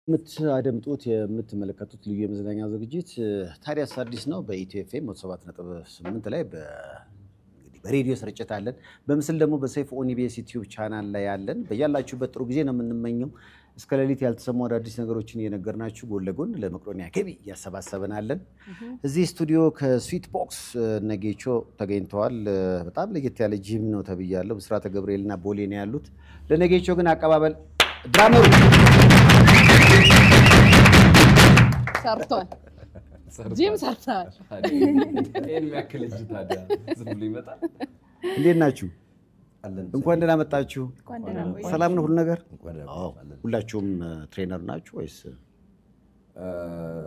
የምታደምጡት የምትመለከቱት ልዩ የመዝናኛ ዝግጅት ታዲያስ አዲስ ነው። በኢትዮ ኤፍኤም 7.8 ላይ በሬዲዮ ስርጭት አለን። በምስል ደግሞ በሰይፉ ኦኒቤስ ዩቲዩብ ቻናል ላይ አለን። በያላችሁበት ጥሩ ጊዜ ነው የምንመኘው። እስከ ሌሊት ያልተሰሙ አዳዲስ ነገሮችን እየነገርናችሁ ጎን ለጎን ለመቅዶኒያ ገቢ እያሰባሰብናለን። እዚህ ስቱዲዮ ከስዊት ቦክስ ነጌቾ ተገኝተዋል። በጣም ለየት ያለ ጂም ነው ተብያለሁ። ብስራተ ገብርኤልና ቦሌ ነው ያሉት። ለነጌቾ ግን አቀባበል ድራመሩ ሰርቷል። ጂም ሰርቷል። እኔ ያክል እጅ ታዲያ ዝም ብሎ ይመጣል። እንዴት ናችሁ? እንኳን ደህና መጣችሁ። ሰላም ነው ሁሉ ነገር? ሁላችሁም ትሬነር ናችሁ ወይስ?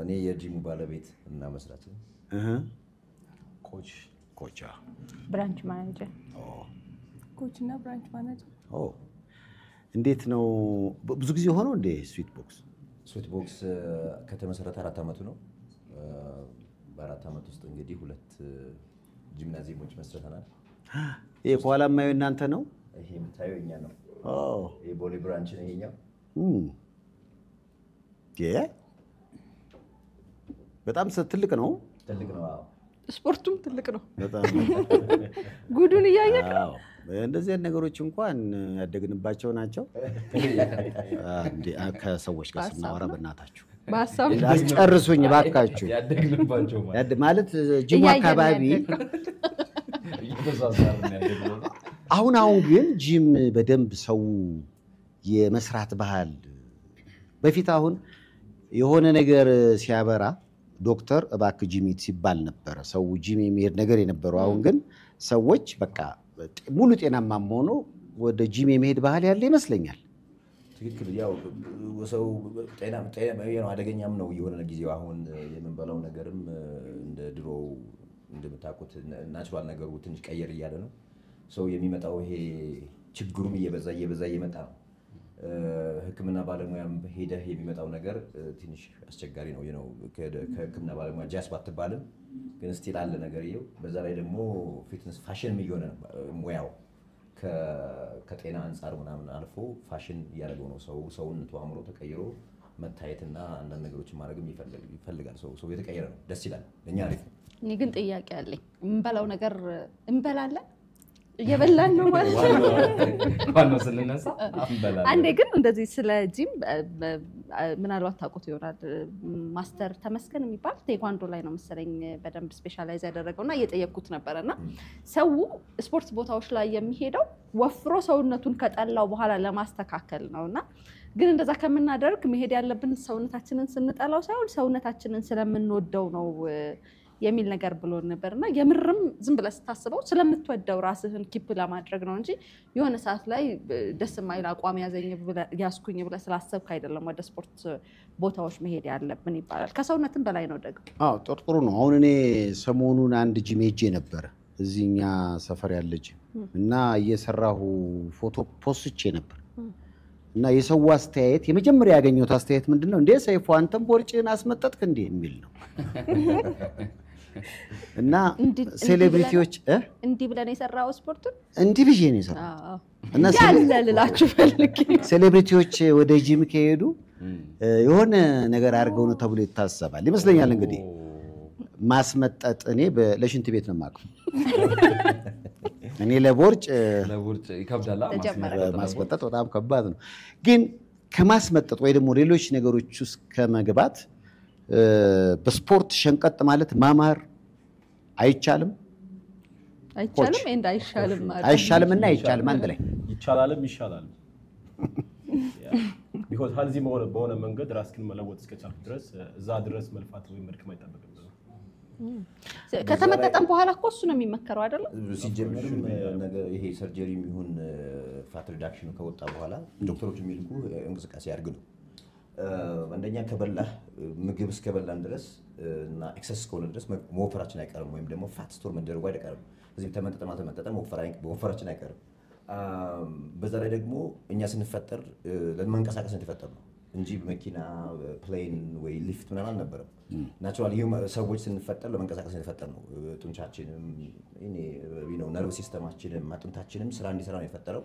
እኔ የጂሙ ባለቤት እና መስራች ነኝ። ኮች ብራንች ማኔጀር። ኮች እና ብራንች ማኔጀር። እንዴት ነው? ብዙ ጊዜ ሆኖ እንደ ስዊት ቦክስ ከተመሰረተ 4 ዓመቱ ነው። በ4 ዓመት ውስጥ እንግዲህ 2 ጂምናዚየሞች መስርተናል። ይሄ ከኋላ የማየው እናንተ ነው? ይሄ የምታየው እኛ ነው። ይሄ ቦሌ ብራንች ነው ይሄኛው። በጣም ትልቅ ነው። ትልቅ ነው። ስፖርቱም ትልቅ ነው። በጣም ጉዱን እያየክ እንደዚህ አይነት ነገሮች እንኳን ያደግንባቸው ናቸው። ከሰዎች ጋር ስናወራ በእናታችሁ በሐሳብ አስጨርሱኝ ባካችሁ። ያደግንባቸው ማለት ጂሙ አካባቢ እየተዛዛሩ ነው ያደግነው። አሁን ግን ጂም በደንብ ሰው የመስራት ባህል በፊት አሁን የሆነ ነገር ሲያበራ ዶክተር እባክህ ጂም ሲባል ነበር ሰው ጂም የሚሄድ ነገር የነበረው። አሁን ግን ሰዎች በቃ ሙሉ ጤናማም ሆኖ ወደ ጂም የሚሄድ ባህል ያለ ይመስለኛል። ትክክል። ያው ሰው ጤና ነው አደገኛም ነው የሆነ ጊዜው። አሁን የምንበላው ነገርም እንደ ድሮ እንደምታውቁት ናቹራል ነገሩ ትንሽ ቀየር እያለ ነው። ሰው የሚመጣው ይሄ ችግሩም እየበዛ እየመጣ ነው። ህክምና ባለሙያም ሄደህ የሚመጣው ነገር ትንሽ አስቸጋሪ ነው። ከህክምና ባለሙያ ጃስ ባትባልም ግን ስቲል አለ ነገር ይሄው። በዛ ላይ ደግሞ ፊትነስ ፋሽን እየሆነ ነው ሙያው። ከጤና አንፃር ምናምን አልፎ ፋሽን እያደረገው ነው። ሰውነቱ አእምሮ ተቀይሮ መታየትና አንዳንድ ነገሮችን ማድረግም ይፈልጋል። ሰው የተቀየረ ነው። ደስ ይላል። ለኛ አሪፍ ነው። እኔ ግን ጥያቄ አለኝ። እንበላው ነገር እንበላለን እየበላን ነው ማለት ነው። ዋናው ስንነሳ እንበላለን። አንዴ ግን እንደዚህ ስለ ጂም ምናልባት ታውቁት ይሆናል። ማስተር ተመስገን የሚባል ቴኳንዶ ላይ ነው መሰለኝ በደንብ ስፔሻላይዝ ያደረገውና እየጠየቅኩት ነበርና ሰው ስፖርት ቦታዎች ላይ የሚሄደው ወፍሮ ሰውነቱን ከጠላው በኋላ ለማስተካከል ነውና ግን እንደዛ ከምናደርግ መሄድ ያለብን ሰውነታችንን ስንጠላው ሳይሆን ሰውነታችንን ስለምንወደው ነው የሚል ነገር ብሎ ነበርና የምርም ዝም ብለህ ስታስበው ስለምትወደው ራስህን ኪፕ ለማድረግ ነው እንጂ የሆነ ሰዓት ላይ ደስ የማይል አቋም ያስኩኝ ብለህ ስላሰብክ አይደለም ወደ ስፖርት ቦታዎች መሄድ ያለብን ይባላል። ከሰውነትም በላይ ነው ደግሞ። ጥሩ ነው። አሁን እኔ ሰሞኑን አንድ ጂም ሄጄ ነበር እዚህኛ ሰፈር ያለ ጂም እና እየሰራሁ ፎቶ ፖስቼ ነበር እና የሰው አስተያየት የመጀመሪያ ያገኘሁት አስተያየት ምንድነው? እንዴ ሰይፉ አንተም ቦርጭን አስመጠጥክ እንዴ የሚል ነው። እና ሴሌብሪቲዎች እንዲህ ብለን የሰራው ስፖርቱን እንዲህ ብዬ ነው የሰራው እና ያለላችሁ ፈልክ ሴሌብሪቲዎች ወደ ጂም ከሄዱ የሆነ ነገር አድርገው ነው ተብሎ ይታሰባል ይመስለኛል። እንግዲህ ማስመጠጥ እኔ ለሽንት ቤት ነው የማውቀው። እኔ ለቦርጭ ይከብዳል። ማስመጠጥ በጣም ከባድ ነው። ግን ከማስመጠጥ ወይ ደግሞ ሌሎች ነገሮች ውስጥ ከመግባት በስፖርት ሸንቀጥ ማለት ማማር አይቻልም። አይሻልም እና አይቻልም አንድ ላይ ይቻላልም ይሻላል። ቢኮዝ ሀልዚ በሆነ መንገድ ራስክን መለወጥ እስከቻልክ ድረስ እዛ ድረስ መልፋት ወይ መድከም አይጠበቅም። ከተመጠጠም በኋላ እኮ እሱ ነው የሚመከረው አይደል? ሲጀምርም ይሄ ሰርጀሪ የሚሆን ፋት ሪዳክሽን ከወጣ በኋላ ዶክተሮች የሚልኩ እንቅስቃሴ ያርግ ነው። አንደኛ ከበላህ ምግብ እስከበላን ድረስ እና ኤክሰስ ከሆነ ድረስ መወፈራችን አይቀርም ወይም ደግሞ ፋት ስቶር መደረጉ አይቀርም። እዚህ ተመጠጠ መወፈራችን አይቀርም። በዛ ላይ ደግሞ እኛ ስንፈጠር ለመንቀሳቀስ የተፈጠር ነው እንጂ መኪና ፕሌን ወይ ሊፍት ምናምን አልነበረም። ናቹራሊ ሰዎች ስንፈጠር ለመንቀሳቀስ የተፈጠር ነው። ጡንቻችንም ነርቭ ሲስተማችንም አጥንታችንም ስራ እንዲሰራ ነው የፈጠረው።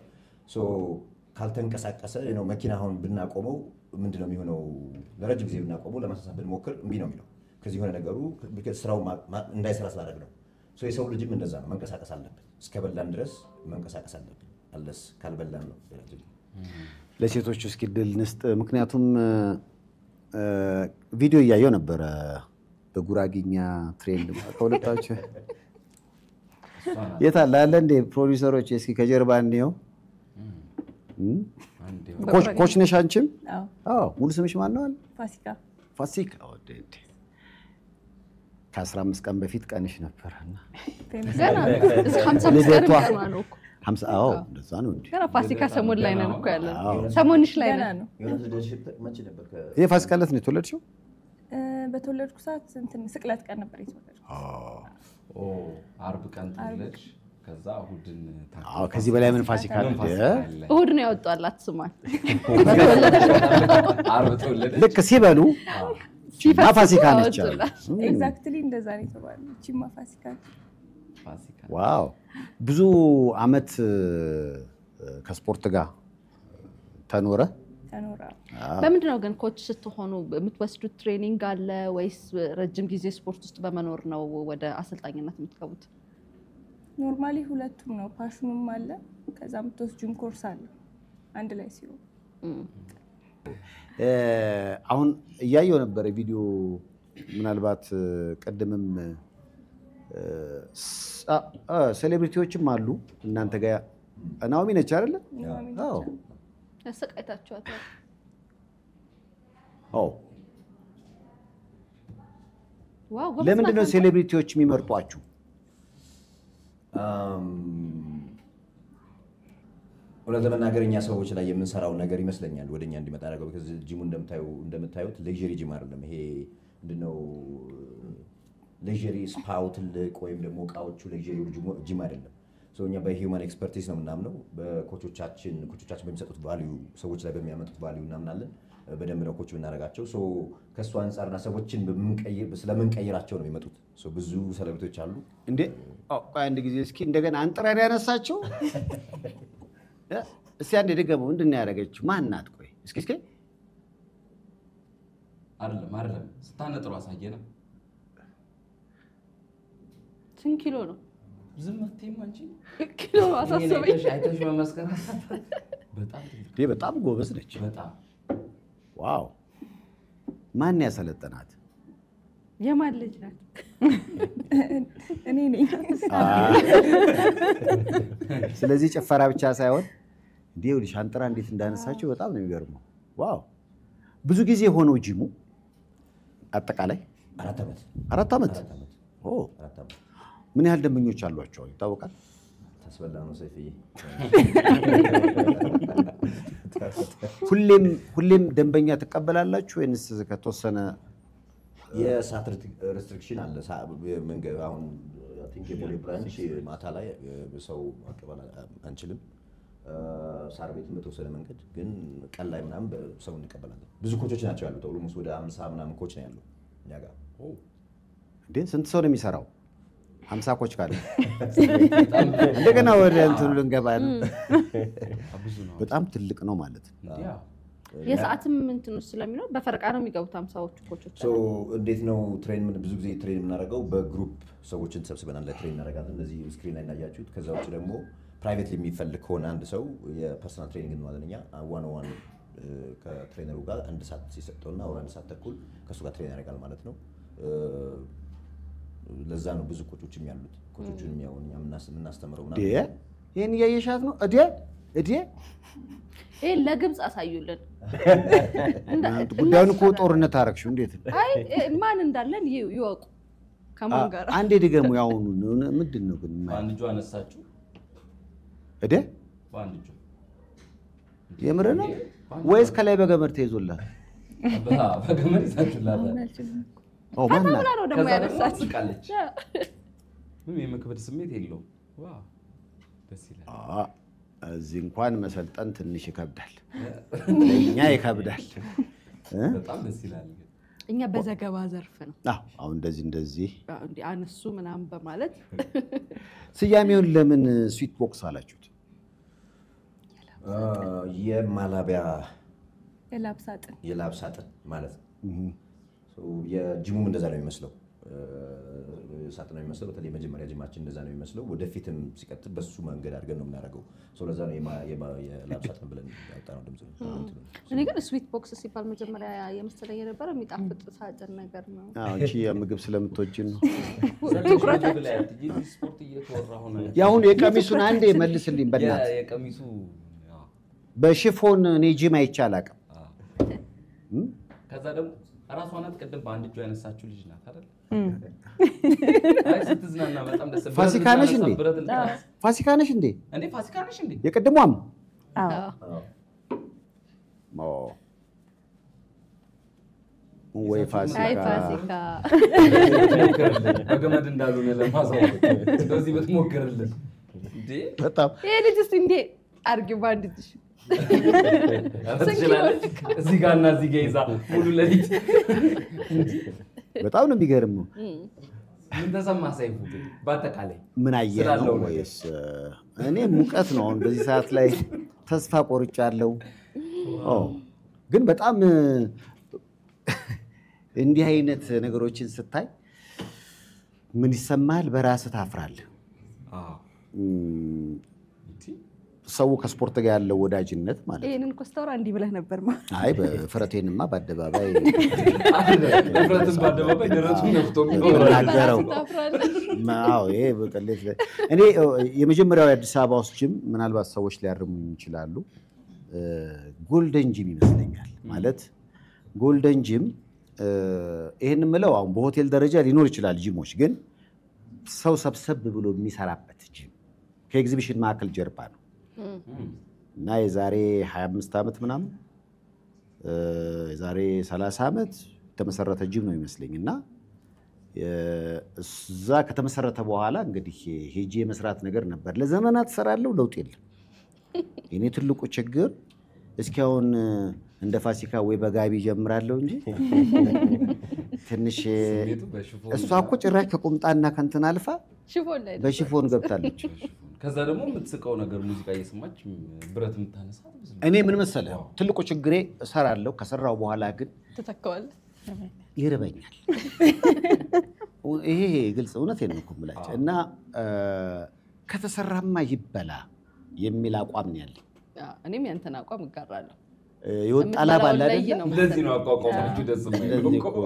ካልተንቀሳቀሰ መኪና አሁን ብናቆመው ምንድነው የሚሆነው? ለረጅም ጊዜ ብናቆመው ለማሳሳብ ብንሞክር እምቢ ነው የሚለው። ከዚህ የሆነ ነገሩ ስራው እንዳይሰራ ስላደረግ ነው። የሰው ልጅም እንደዛ ነው። መንቀሳቀስ አለብን። እስከበላን ድረስ መንቀሳቀስ አለብን። አለስ ካልበላን ነው። ለሴቶች እስኪ ድል ንስጥ። ምክንያቱም ቪዲዮ እያየው ነበረ በጉራጊኛ ትሬንድ ከሁለታችሁ የት አለ እንደ ፕሮዲውሰሮች እስኪ ከጀርባ እንየው። ኮች ነሽ አንቺም? አዎ። ሙሉ ስምሽ ማን ነው? ፋሲካ። ፋሲካ ወዴት? ከ15 ቀን በፊት ቀንሽ ነበርና ገና እስከ 50 ቀን ነው እኮ 50 አዎ፣ እንደዛ ነው እንዴ? ገና ፋሲካ ሰሞን ላይ ነን እኮ ያለነው። ሰሞንሽ ላይ ነን። የፋሲካ ዕለት ነው የተወለድሽው? በተወለድኩ ሰዓት እንትን ስቅለት ቀን ነበር የተወለድኩት። አርብ ቀን ተወለድሽ። ከዛ እሑድን አዎ። ከዚህ በላይ ምን ፋሲካ አለ? እሑድ ነው ያወጣላት ስሟን። አርብ ተወለደች። ልክ ሲበሉ ፋሲካ ነች። ኤግዛክትሊ እንደዛ ነው የተባለው። እቺማ ፋሲካ። ዋው! ብዙ አመት ከስፖርት ጋር ተኖረ። በምንድን ነው ግን ኮች ስትሆኑ የምትወስዱት ትሬኒንግ አለ ወይስ ረጅም ጊዜ ስፖርት ውስጥ በመኖር ነው ወደ አሰልጣኝነት የምትገቡት? ኖርማሊ ሁለቱም ነው። ፓሽኑም አለ፣ ከዛ የምትወስጂውም ኮርስ አለ አንድ ላይ ሲሆን። አሁን እያየው ነበር ቪዲዮ። ምናልባት ቀድምም ሴሌብሪቲዎችም አሉ እናንተ ጋር። ናኦሚ ነች አይደለ? አዎ። ያሰቃይታችኋታል? አዎ። ዋው! ለምንድን ነው ሴሌብሪቲዎች የሚመርጧችሁ? እውነት ለመናገር እኛ ሰዎች ላይ የምንሰራው ነገር ይመስለኛል ወደኛ እንዲመጣ ያደረገው። ከዚህ ጂሙ እንደምታዩት ሌጀሪ ጂም አይደለም። ይሄ ምንድነው ሌጀሪ ስፓው ትልቅ ወይም ደግሞ እቃዎቹ ሌጀሪ ጂም አይደለም። እኛ በሂውማን ኤክስፐርቲስ ነው የምናምነው። በኮቾቻችን በሚሰጡት ቫልዩ፣ ሰዎች ላይ በሚያመጡት ቫልዩ እናምናለን። በደንብ ነው ኮች ብናደርጋቸው። ከእሱ አንጻርና ሰዎችን ስለምንቀይራቸው ነው የሚመጡት። ብዙ ሰለብቶች አሉ እንዴ። አንድ ጊዜ እስኪ እንደገና አንጥረን ያነሳቸው እስኪ አንዴ ድገመው። ምንድን ነው ያደረገችው? ማን ናት? ቆይ እስኪ አይደለም ስታነጥሩ አሳየና። ስንት ኪሎ ነው? ዝም አትይም አንቺ። ኪሎ አሳሰበኝ። አይተሽ መመስከር። በጣም ጎበዝ ነች። በጣም ዋው! ማን ያሰለጠናት? የማን ልጅ ናት? እኔ ነኝ። ስለዚህ ጭፈራ ብቻ ሳይሆን እንዴው ሻንጥራ እንዴት እንዳነሳቸው በጣም ነው የሚገርመው። ዋው! ብዙ ጊዜ ሆነው ጂሙ አጠቃላይ 4 ዓመት። ኦ! ምን ያህል ደንበኞች አሏቸው ይታወቃል? ታስበላ ነው ሰይፍዬ። ሁሌም ደንበኛ ትቀበላላችሁ ወይንስ ከተወሰነ የሰዓት ሬስትሪክሽን አለ? አሁን የቦሌ ብራንች ማታ ላይ ሰው ማቀበል አንችልም። ሳር ቤትም በተወሰነ መንገድ ግን ቀን ላይ ምናምን ሰው እንቀበላለን። ብዙ ኮቾች ናቸው ያሉት። ኦልሞስት ወደ 50 ምናምን ኮች ነው ያለው እኛ ጋር። እንዴ ስንት ሰው ነው የሚሰራው? 50 ኮች ካለ እንደገና ወደ እንትኑ ልንገባ ነው። በጣም ትልቅ ነው ማለት ነው። የሰዓትም እንትኑ ስለሚኖር በፈርቃ ነው የሚገቡት 50ዎቹ ኮቾች። እንዴት ነው ብዙ ጊዜ ትሬን የምናደርገው በግሩፕ ሰዎችን ሰብስበን አንድ ላይ ትሬን እናደርጋለን። እንደዚህ ስክሪን ላይ እናያችሁት። ከዛ ውጭ ደግሞ ፕራይቬት የሚፈልግ ከሆነ አንድ ሰው የፐርሰናል ትሬኒንግ እንዋለን እኛ ዋን ኦን ዋን ከትሬነሩ ጋር 1 ሰዓት ሲሰጠውና ወር 1 ሰዓት ተኩል ከሱ ጋር ትሬን ያደርጋል ማለት ነው። ለዛ ነው ብዙ ኮቾችም ያሉት። ኮቾቹን ያው እኛ የምናስተምረው ምናምን ይሄን እያየሻት ነው እዴ ይሄ ለግብጽ አሳዩልን። ጉዳዩን እኮ ጦርነት አደረግሽው። እንዴት አይ ማን እንዳለን ይወቁ። ከማን ጋር አንዴ ድገሙ። ያውኑ ምንድን ነው ግን በአንድ እጁ አነሳችሁ እዴ? በአንድ እጁ የምር ነው ወይስ ከላይ በገመድ ተይዞላት? በገመድ ይዛችሁላት? ማን ነው ደግሞ ያነሳች? ቃለች ምንም የመክበድ ስሜት የለውም። ዋው ደስ ይላል። እዚህ እንኳን መሰልጠን ትንሽ ይከብዳል፣ ለእኛ ይከብዳል። በጣም ደስ ይላል። እኛ በዘገባ ዘርፍ ነው። አሁን እንደዚህ አነሱ ምናምን በማለት ስያሜውን ለምን ስዊት ቦክስ አላችሁት? የማላቢያ የላብ ሳጥን ማለት ነው። የጂሙም እንደዛ ነው የሚመስለው ሳጥን ነው የሚመስለው። በተለይ መጀመሪያ ጂማችን እንደዛ ነው የሚመስለው። ወደፊትም ሲቀጥል በሱ መንገድ አድርገን ነው የምናደርገው። ለዛ ነው የላብ ሳጥን ብለን ያወጣነው ድምፅ ነው። እኔ ግን ስዊት ቦክስ ሲባል መጀመሪያ የመሰለኝ የነበረ የሚጣፍጥ ሳጥን ነገር ነው። አዎ እቺ የምግብ ስለምትወጂ ነው። ስፖርት እየተወራ ሆነ። ያሁን የቀሚሱን አንዴ መልስልኝ በእናትህ። የቀሚሱ በሽፎን እኔ ጂም አይቼ አላውቅም። ከዛ ደግሞ ራሷ ናት ቅድም በአንድ እጇ ያነሳችው ልጅ ናት አይደል? አይ ስትዝናና በጣም ደስ ብሎኝ። ፋሲካ ነሽ እንዴ? ፋሲካ ነሽ እንዴ? እንዴ ፋሲካ ነሽ እንዴ? የቅድሟም ወይ ፋሲካ አይ ፋሲካ በገመድ እንዳልሆነ ለማሳወቅ እንደዚህ ብትሞክርልን እንዴ በጣም ይሄ ልጅ እስቲ እንዴ አርጊው ባንድ እጅሽ እዚህ ጋር እና እዚህ ጋር ይዛ ሙሉ ለሊት በጣም ነው የሚገርመው። ምን ተሰማ ሰይፉ? በአጠቃላይ ምን አየህ ነው ወይስ እኔ ሙቀት ነው አሁን በዚህ ሰዓት ላይ ተስፋ ቆርጫለሁ። ግን በጣም እንዲህ አይነት ነገሮችን ስታይ ምን ይሰማል? በራስህ ታፍራለህ። ሰው ከስፖርት ጋር ያለው ወዳጅነት ማለት ይሄንን ኮስታውራ እንዲህ ብለህ ነበር ማለት አይ በፍረቴንማ በአደባባይ ፍረትን በአደባባይ ደረቱን ነፍቶ የሚናገረው አዎ ይሄ በቀሌት እኔ የመጀመሪያው የአዲስ አበባ ውስጥ ጂም ምናልባት ሰዎች ሊያርሙኝ ይችላሉ ጎልደን ጂም ይመስለኛል። ማለት ጎልደን ጂም ይሄን ምለው አሁን በሆቴል ደረጃ ሊኖር ይችላል ጂሞች፣ ግን ሰው ሰብሰብ ብሎ የሚሰራበት ጂም ከኤግዚቢሽን ማዕከል ጀርባ ነው እና የዛሬ 25 ዓመት ምናምን የዛሬ 30 ዓመት ተመሰረተ ጂም ነው ይመስለኝ። እና እዛ ከተመሰረተ በኋላ እንግዲህ ሄጄ መስራት ነገር ነበር። ለዘመናት ሰራለሁ፣ ለውጥ የለም። የኔ ትልቁ ችግር እስኪ አሁን እንደ ፋሲካ ወይ በጋቢ ጀምራለሁ እንጂ ትንሽ እሷ እኮ ጭራሽ ከቁምጣና ከንትን አልፋ ሽፎን ላይ በሽፎን ገብታለች። ከዛ ደግሞ የምትስቀው ነገር ሙዚቃ እየሰማች ብረት የምታነሳ እኔ ምን መሰለህ ትልቁ ችግሬ እሰራለሁ፣ ከሰራው በኋላ ግን ተተካዋለህ ይርበኛል። ይሄ ግልጽ እውነቴን ነው እኮ የምላቸው እና ከተሰራማ ይበላ የሚል አቋም ነው ያለኝ። እኔም ያንተን አቋም እጋራለሁ። ይወጣላ ባላ አይደል? እንደዚህ ነው አቋቋማችሁ ደስ የማይለው እኮ።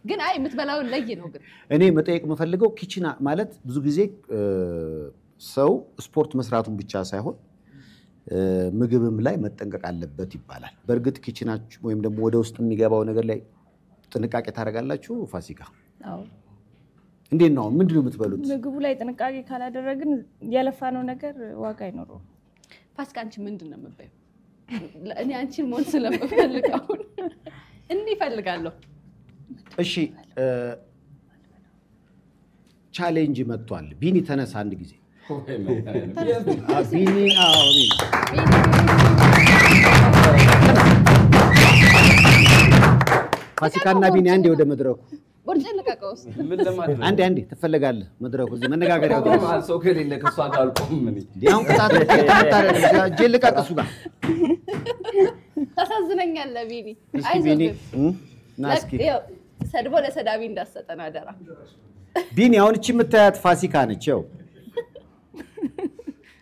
ግን አይ የምትበላውን ለይ ነው። ግን እኔ መጠየቅ የምፈልገው ኪችን ማለት ብዙ ጊዜ ሰው ስፖርት መስራቱን ብቻ ሳይሆን ምግብም ላይ መጠንቀቅ አለበት ይባላል። በእርግጥ ኪችናችሁ ወይም ደግሞ ወደ ውስጥ የሚገባው ነገር ላይ ጥንቃቄ ታደርጋላችሁ? ፋሲካ አዎ። እንዴት ነው? ምንድን ነው የምትበሉት? ምግቡ ላይ ጥንቃቄ ካላደረግን ያለፋነው ነገር ዋጋ አይኖረውም። ፋሲካ አንቺ ምንድን ነው የምትበይው? እኔ አንቺን ሞት ስለምፈልግ አሁን እንዲህ እፈልጋለሁ። እሺ ቻሌንጅ መጥቷል። ቢኒ ተነሳ አንድ ጊዜ። ቢኒ አዎ ቢኒ ፋሲካና ቢኒ አንዴ ወደ መድረኩ ቦርጭ ልቀቀውስ ምን ለማድረግ አንዴ ትፈልጋለህ? መድረኩ እዚህ መነጋገሪያው ድረስ ሰው ከሌለ ከሷ ጋር አልቆም ምን ዲያውን ቅጣት ጀል ልቀቅሱ ጋር ታሳዝነኛለህ ቢኒ። ቢኒ አይዞህ ናስኪ ሰድቦ ለሰዳቢ እንዳሰጠን አደራ። ቢኒ አሁን እቺ የምታያት ፋሲካ ነች። ያው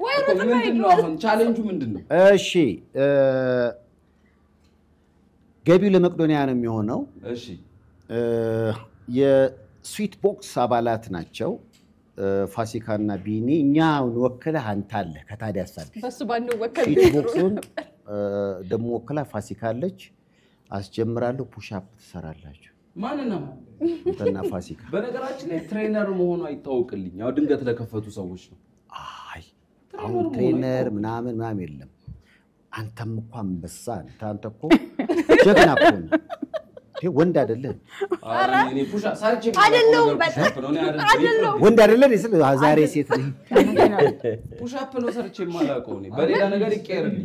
ወይ ምንድነው አሁን ቻሌንጁ ምንድነው? እሺ ገቢው ለመቅዶኒያ ነው የሚሆነው። እሺ የስዊት ቦክስ አባላት ናቸው ፋሲካና ቢኒ። እኛውን ወክለህ አንተ አለ ከታዲያስ አለ በሱ ባንወከል ስዊት ቦክሱን ደግሞ ወክላ ፋሲካ አለች። አስጀምራለሁ። ፑሽ አፕ ትሰራላችሁ። ማን ነው? አንተና ፋሲካ። በነገራችን ላይ ትሬነር መሆኑ አይታወቅልኝ። ያው ድንገት ለከፈቱ ሰዎች ነው። አይ አሁን ትሬነር ምናምን የለም። አንተም እኮ አንበሳ አንተ እኮ ጀግና እኮ ነህ። ወንድ አይደለም። እኔ ፑሽ አፕ ሰርቼ አይደለም ወንድ አይደለም። ዛሬ ሴት ነኝ። ፑሽ አፕ ነው ሰርቼ የማላውቀው እኔ። በሌላ ነገር ይቀየርልኝ።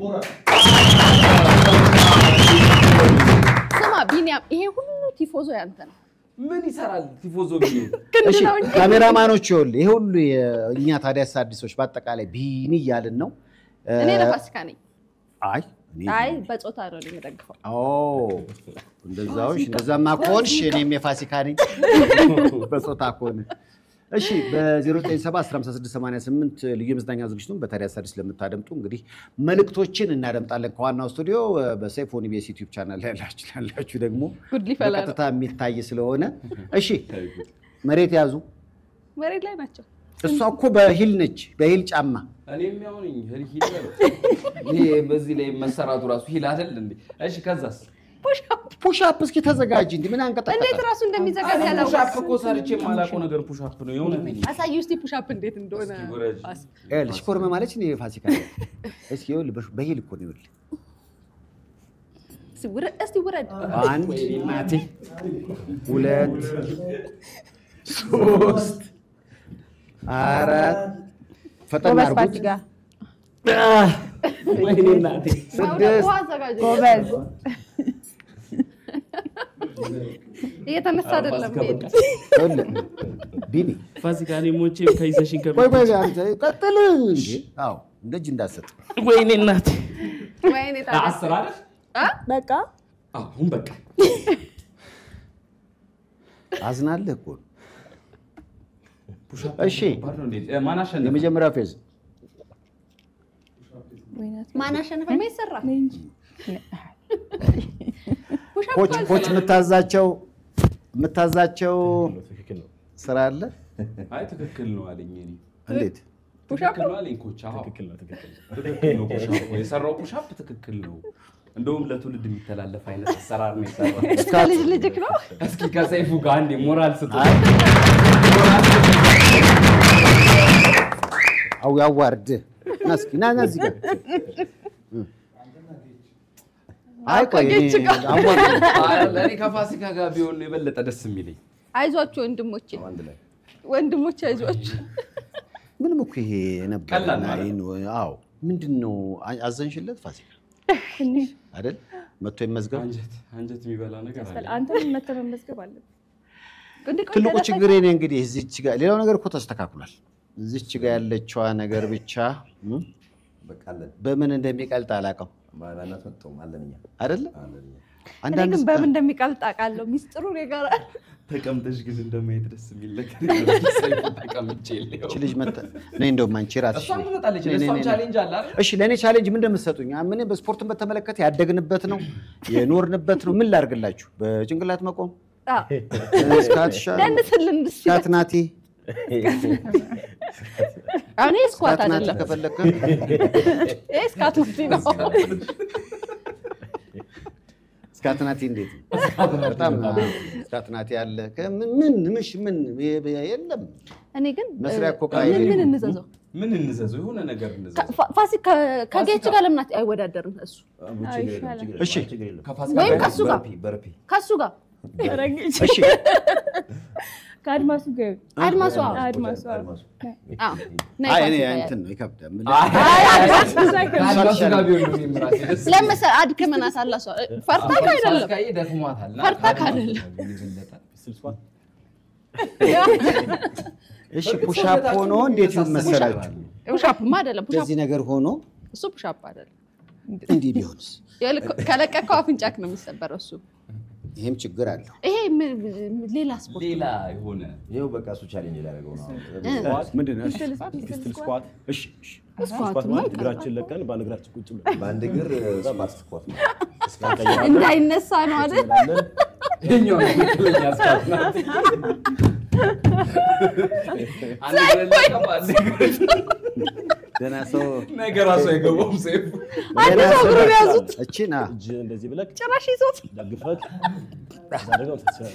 ስማ ቢኒያም፣ ይሄ ሁሉ ቲፎዞ ያንተ ነው። ምን ይሰራል ቲፎዞ ቢኒ? እሺ ካሜራማኖች ይኸውልህ፣ ይሄ ሁሉ እኛ ታዲያስ አዲሶች በአጠቃላይ ቢኒ እያልን ነው። እኔ ለፋሲካ ነኝ። አይ አይ በጾታ ነው የሚደግፈው። እንደዛማ ከሆንሽ እኔም የፋሲካ ነኝ በጾታ ከሆነ። እሺ በ09715688 ልዩ የመዝናኛ ዝግጅቱን በታዲያስ አዲስ ለምታደምጡ እንግዲህ መልእክቶችን እናደምጣለን ከዋናው ስቱዲዮ። በሰይፉ ኢቢኤስ ዩቲዩብ ቻናል ላይ ያላችሁ ደግሞ በቀጥታ የሚታይ ስለሆነ እሺ መሬት ያዙ። መሬት ላይ ናቸው። እሷ እኮ በሂል ነች፣ በሂል ጫማ። እኔም ያው ነኝ ሂል ነው ይሄ በዚህ ላይ መሰራቱ ራሱ ሂል አይደል እንዴ? እሺ ከዛስ ፑሻፕ እስኪ ተዘጋጅ እንዴ ምን አንቀጣጣ? እንዴት ራሱ እንደሚዘጋጅ ያለው ፑሻፕ እኮ ሰርቼ ማላውቀው ነገር ፑሻፕ ነው የሆነ ነኝ። አሳዩ እስቲ ፑሻፕ እንዴት እንደሆነ። እልሽ ኮርማ ማለት ነው የፋሲካ እስኪ ይኸውልህ በሂል እኮ ነው ይኸውልህ እስቲ ውረድ። 1 2 3 4 ፈጠን አድርጉት። ወይኔ እናቴ 6 ጎበዝ እየተነሳ አይደለም ቢኒ ፋሲካ እኔ ሞቼ ከይዘሽን ቆይ አንተ ቀጥል እንዴ። አዎ እንደዚህ እንዳሰጥ ወይኔ እናቴ ወይኔ ታዲያ 10 አይደል? በቃ አሁን በቃ አዝናለህ እኮ። እሺ ማን አሸነፈ? የመጀመሪያው ፌዝ ማን አሸነፈ? ማይሰራ ኮች የምታዛቸው ስራ አለ። አይ ትክክል ነው አለኝ። እኔ እንዴት ትክክል ነው አለኝ ኮች። አዎ ትክክል ነው ፑሻፕ የሰራው ፑሻፕ ትክክል ነው። እንደውም ለትውልድ የሚተላለፍ አይነት አሰራር ነው የሰራው። እስከ ልጅ ነው። እስኪ ከሰይፉ ጋር አንዴ ሞራል ስጡ። አው ያዋርድ ናስኪ ና እዚህ ጋር አይ ቆይ ለኔ ከፋሲካ ጋር ቢሆን የበለጠ ደስ የሚለኝ። አይዟችሁ ወንድሞቼ አይዟችሁ። ምንም እኮ ይሄ ነበር። አዎ ምንድነው አዘንሽለት ፋሲካ አይደል? መጥቶ ይመዝገብ አንጀት የሚበላ ነገር አለ። አንተ መተህ መመዝገብ አለ። ትልቁ ችግር እኔ እንግዲህ እዚች ጋር ሌላው ነገር እኮ ተስተካክሏል። እዚች ጋር ያለችዋ ነገር ብቻ በምን እንደሚቀልጥ አላውቅም። ማናት መጥቶ ማለኛ አይደል? አንዳንድ ግን በምን እንደሚቀልጥ አውቃለሁ። ሚስጥሩ ነገር ተቀምጠሽ ግን እንደማይት ደስ የሚል ነገር ተቀምጬ ይልኝ እቺ ልጅ መጣ ነኝ እንደውም አንቺ ራስሽ እሷም ትመጣለች። ለሷም ቻሌንጅ አለ አይደል? እሺ ለኔ ቻሌንጅ ምን እንደምትሰጡኝ ምን በስፖርትን በተመለከተ ያደግንበት ነው የኖርንበት ነው። ምን ላድርግላችሁ? በጭንቅላት መቆም ስካት ናቲ እኔ ስኳት አይደለም ከፈለከ ስካት ናቲ ነው። ስካት ናቲ እንዴት በጣም ስካት ናቲ ያለ ምን የለም። እኔ ግን መስሪያ ኮካ ምን እንዘዘው የሆነ ነገር እንዘዘው። ፋሲካ ከጌች ጋር ለምን አይወዳደርም? እሱ እሺ ወይም ከሱ ጋር እሺ ከአድማሱ ጋር አድማሱ አይ እኔ እንትን ነው ይከብዳል። አድማሱ ጋር ቢሆን ነው የሚራስ ለምሳ አድከመናት አላሷ ፈርታካ አይደለም ፋሲካዬ ደክሟታል። ፈርታካ አይደለም። እሺ ፑሻፕ ሆኖ እንዴት ይመሰላችሁ? ፑሻፕማ አይደለም። እንደዚህ ነገር ሆኖ እሱ ፑሻፕ አይደለም። እንዲህ ቢሆንስ ከለቀቀው አፍንጫክ ነው የሚሰበረው እሱ። ይሄም ችግር አለው። ይሄ ሌላ ስፖርት ሌላ የሆነ ይሄው በቃ እሱ ቻሌንጅ ላደርገው ነው። ምንድነው? ፒስትል ስኳት። እሺ ስኳት ማለት እግራችን ለቀን በአንድ እግራችን ቁጭ ብለን በአንድ እግር ስኳት ነው። እንዳይነሳ ነው አይደል? ይሄኛው ነው ትክክለኛ ስኳት ነው። አንድ ደህና ሰው ነገር ራሱ አይገባውም። ሰይፉ አንድ ሰው እግሩን ያዙት። እቺና እጅ እንደዚህ ብለህ ጭራሽ ይዞት ደግፈህ ዛደረው ተሰራ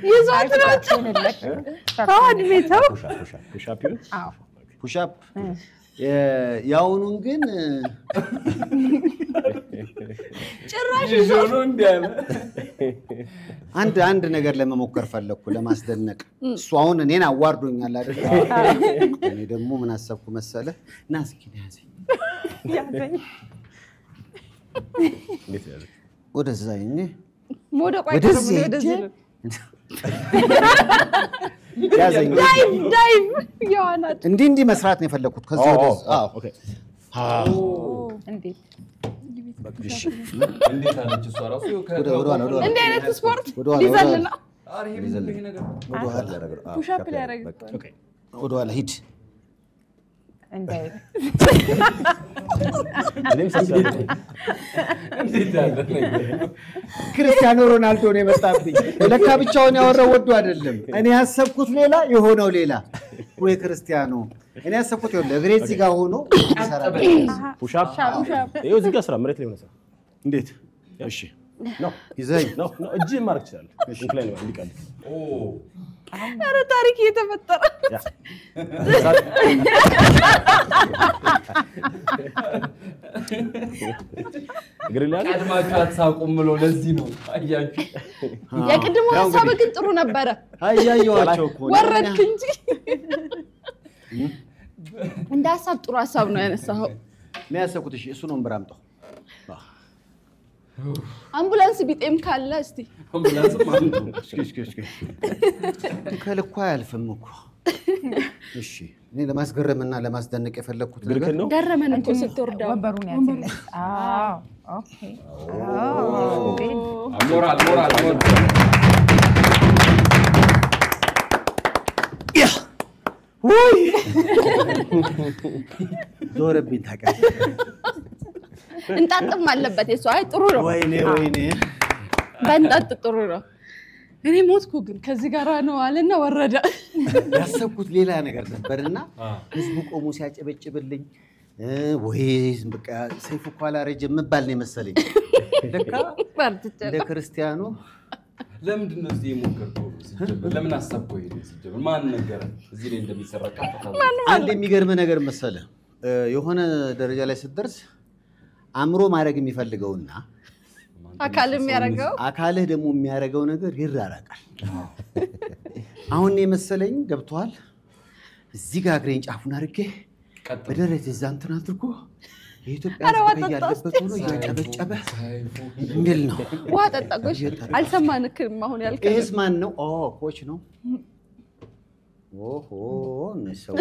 ይዞት ነው ታዲያ ቤተው ፑሻፕ ፑሻፕ ያውኑን ግን ጭራሽ ይዞ እንዲያለ አንድ ነገር ለመሞከር ፈለኩ ለማስደነቅ። እሱ አሁን እኔን አዋርዶኛል አይደል? እኔ ደግሞ ምን አሰብኩ መሰለህ? ና እስኪ ያዘኝ እንዴት ያዘ ወደዛ እኔ ሞደቋ አይደለም ወደዚህ ያዘኝ ዳይቭ ያዋናት እንዲህ መስራት ነው የፈለኩት። ከዚህ ወደዛ ኦኬ እንዴት እንዴት አለች እሷ ራሱ እንደ አይነት ስፖርት ሊዘልና ይሄ ነገር ፑሽ አፕ ሊያደርግ ወደ ኋላ ሂድ እንዳይ እኔም ሰሰለ እንዴት ያለ ነገር ክርስቲያኖ ሮናልዶ ነው የመጣብኝ ለካ ብቻውን ያወራው ወዶ አይደለም እኔ ያሰብኩት ሌላ የሆነው ሌላ ወይ ክርስቲያኖ እኔ ያሰብኩት ይኸውልህ እግሬ እዚህ ጋር ሆኖ ይሰራል ፑሽ አፕ ይኸው እዚህ ጋር ስራ መሬት ላይ ሆነ ስራ እንዴት እሺ ኖ ይዘኝ ኖ እጅ ማርክ ይችላል እንክላይ ነው እንዲቀል ኧረ ታሪክ እየተፈጠረ እግሬ ላይ ቀድማችሁ አትሳቁም ብሎ ለዚህ ነው አያችሁ የቅድሙ ሀሳብ ግን ጥሩ ነበረ አያየዋቸው እኮ ወረድክ እንጂ እንደ ሀሳብ ጥሩ ሀሳብ ነው ያነሳኸው እኔ ያሰብኩት እሺ እሱ ነው እንብራምጣው አምቡላንስ ቢጤም ካለ እስቲ አምቡላንስ ማንቱ እስኪ ከልኳ አያልፍም እኮ እሺ እኔ ለማስገረምና ለማስደነቅ የፈለኩት ነገር ግርክ ነው ገረመን እኮ ስትወርዳው ወንበሩን ያዝለት ኦኬ ሞራል ወይ ዞረብኝ ታውቃለህ እንጣጥም አለበት የሱ አይ ጥሩ ነው ወይኔ በእንጣጥ ጥሩ ነው እኔ ሞትኩ ግን ከዚህ ጋር ነው አለና ወረደ ያሰብኩት ሌላ ነገር ነበርና ህዝቡ ቆሞ ሲያጨበጭብልኝ ወይስ በቃ ሰይፉ ኳላ ረጀ መባል ነው መሰለኝ ለካ እንደ ክርስቲያኖ ለምንድን ነው እዚህ የሞከርከው ሲጀምር ለምን አሰብከው ይሄ ሲጀምር ማን ነገረ እዚህ ላይ እንደሚሰረቅ አንድ የሚገርም ነገር መሰለ የሆነ ደረጃ ላይ ስትደርስ አምሮ ማድረግ የሚፈልገውና አካልህ ደግሞ የሚያደርገው ነገር ይራራቃል አሁን የመሰለኝ ገብቷል እዚህ ጋር እግሬን ጫፉን አድርጌ በደረጃ እዛንተን አድርጎ የኢትዮጵያ ህዝብ ያለበት ሆኖ እያጨበጨበ እንግል ነው ውሃ ጠጣጎሽ አልሰማንክም አሁን ያልከኝ ይሄስ ማን ነው ኮች ነው ኦሆ ነሰው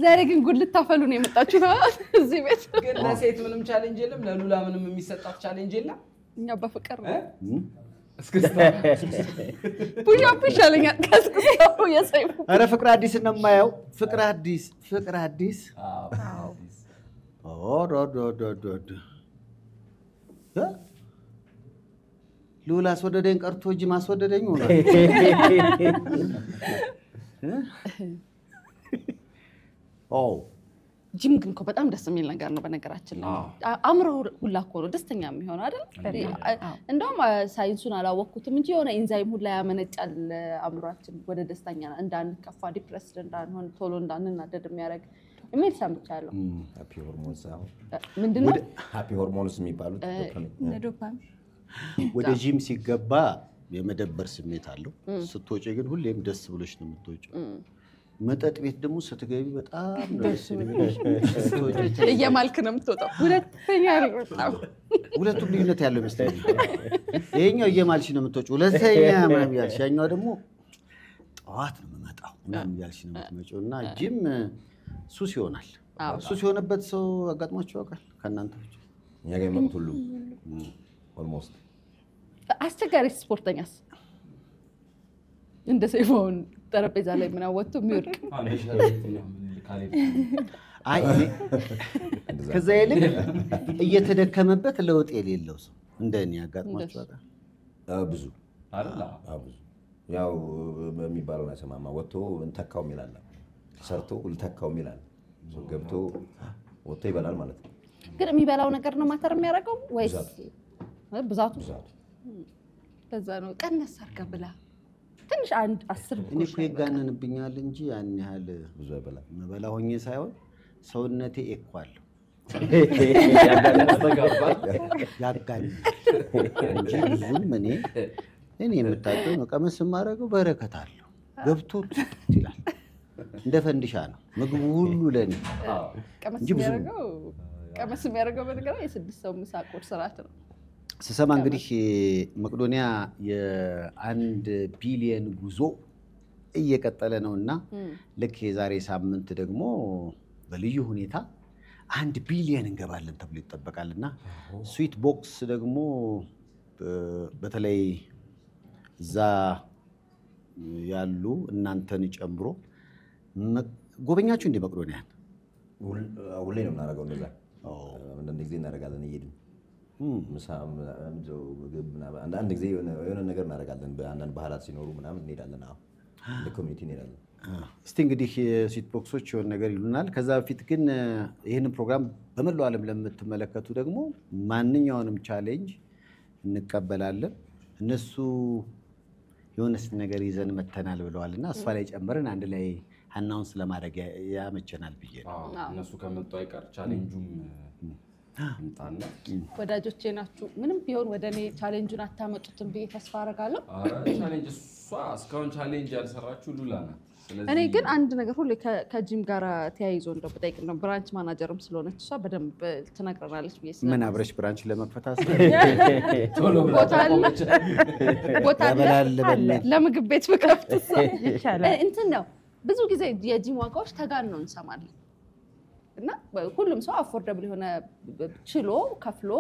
ዛሬ ግን ጉድ ልታፈሉ ነው የመጣችሁ ነው እዚህ ቤት ግን ለሴት ምንም ቻሌንጅ የለም ለሉላ ምንም የሚሰጣት ቻሌንጅ የለም እኛ በፍቅር እስክስታ ፑሽ አፕ ይሻለኛል ከስክስታው የሰይፉ አረ ፍቅር አዲስ ነው የማየው ፍቅር አዲስ ሉላ አስወደደኝ ቀርቶ እጅ ማስወደደኝ ሆነ ጂም ግን እኮ በጣም ደስ የሚል ነገር ነው በነገራችን ላይ አምሮ ሁላ እኮ ነው ደስተኛ የሚሆነው አይደል እንደውም ሳይንሱን አላወቅኩትም እንጂ የሆነ ኢንዛይም ሁላ ያመነጫል አምሮአችን ወደ ደስተኛ እንዳንከፋ ዲፕረስድ እንዳንሆን ቶሎ እንዳንናደድ የሚያደርግ የሚል ሰምቻለሁ ሃፒ ሆርሞንስ ምንድነው ሃፒ ሆርሞንስ የሚባሉት ዶፓሚን ወደ ጂም ሲገባ የመደበር ስሜት አለው ስትወጪ ግን ሁሌም ደስ ብሎሽ ነው የምትወጪው መጠጥ ቤት ደግሞ ስትገቢ በጣም ደስ የሚልሽ እየማልክ ነው የምትወጣው ሁለተኛ ነው ሁለቱም ልዩነት ያለው ይመስለኛል ይሄኛው እየማልሽ ነው የምትወጪው ሁለተኛ ምናምን ያልሽ ያኛው ደግሞ ጠዋት ነው የምመጣው ምናምን ያልሽ ነው የምትመጪውና ጂም ሱስ ይሆናል ሱስ የሆነበት ሰው አጋጥሟቸው ያውቃል ከእናንተ ውጭ እኛ ጋር የመጡት ሁሉ ኦልሞስት አስቸጋሪ ስፖርተኛስ እንደ ሰይፎን ጠረጴዛ ላይ ምን አወጡ የሚወርቅ አይ ከዛ ይልቅ እየተደከመበት ለውጥ የሌለው ሰው እንደኔ አጋጥሟቸው ያውቃል ብዙ ያው በሚባለው አይሰማማ ወጥቶ እንተካው ይላል ሰርቶ ልተካው ይላል ገብቶ ወጥቶ ይበላል ማለት ነው ግን የሚበላው ነገር ነው ማተር የሚያደርገው ወይስ ብዛቱ ለዛ ነው ቀነስ አድርገህ ብላ ትንሽ አንድ 10 እኔ እኮ ይጋነንብኛል እንጂ ያን ያህል ብዙ አይበላም መበላ ሆኜ ሳይሆን ሰውነቴ ኤኳል ያጋኛል እንጂ ብዙም እኔ የምታውቀው ነው ቀመስ የማደርገው በረከት አለው ገብቶ ይላል እንደ ፈንዲሻ ነው ምግቡ ሁሉ ለኔ ቀመስ የሚያደርገው በነገር የስድስት ሰው ምሳ ቁርስ እራት ነው ስሰማ እንግዲህ መቄዶንያ የ1 ቢሊዮን ጉዞ እየቀጠለ ነውና ልክ የዛሬ ሳምንት ደግሞ በልዩ ሁኔታ 1 ቢሊየን እንገባለን ተብሎ ይጠበቃልና ስዊት ቦክስ ደግሞ በተለይ እዛ ያሉ እናንተን ጨምሮ ጎበኛችሁ እንደ መቅዶኒያን ሁሌ ነው የምናደርገው እንደዛ። አንዳንድ ጊዜ እናደርጋለን እየሄድን ምሳም ምግብ ምናምን አንዳንድ ጊዜ የሆነ ነገር እናደርጋለን። በአንዳንድ ባህላት ሲኖሩ ምናምን እንሄዳለን። ለኮሚኒቲ እንሄዳለን። እስቲ እንግዲህ ስዊት ቦክሶች የሆነ ነገር ይሉናል። ከዛ በፊት ግን ይህንን ፕሮግራም በመላው ዓለም ለምትመለከቱ ደግሞ ማንኛውንም ቻሌንጅ እንቀበላለን። እነሱ የሆነስ ነገር ይዘን መተናል ብለዋልና እሷ ላይ ጨምረን አንድ ላይ አናውንስ ለማድረግ ያመቸናል ብዬ ነው። እነሱ ከመጡ አይቀር ቻሌንጁም እንጣና ወዳጆቼ ናችሁ። ምንም ቢሆን ወደ እኔ ቻሌንጁን አታመጡትም ብዬ ተስፋ አደርጋለሁ። ቻሌንጅ እሷ እስካሁን ቻሌንጅ ያልሰራችሁ ሉላ ናት። እኔ ግን አንድ ነገር ሁሌ ከጂም ጋር ተያይዞ እንደው ብጠይቅ ነው። ብራንች ማናጀርም ስለሆነች እሷ በደንብ ትነግረናለች ብዬ ምን አብረሽ ብራንች ለመክፈት ቶሎ ብላ ቦታ አለ ለምግብ ቤት ብከፍት ይቻላል። እንትን ነው ብዙ ጊዜ የጂም ዋጋዎች ተጋን ነው እንሰማለን እና ሁሉም ሰው አፎርደብል የሆነ ችሎ ከፍሎ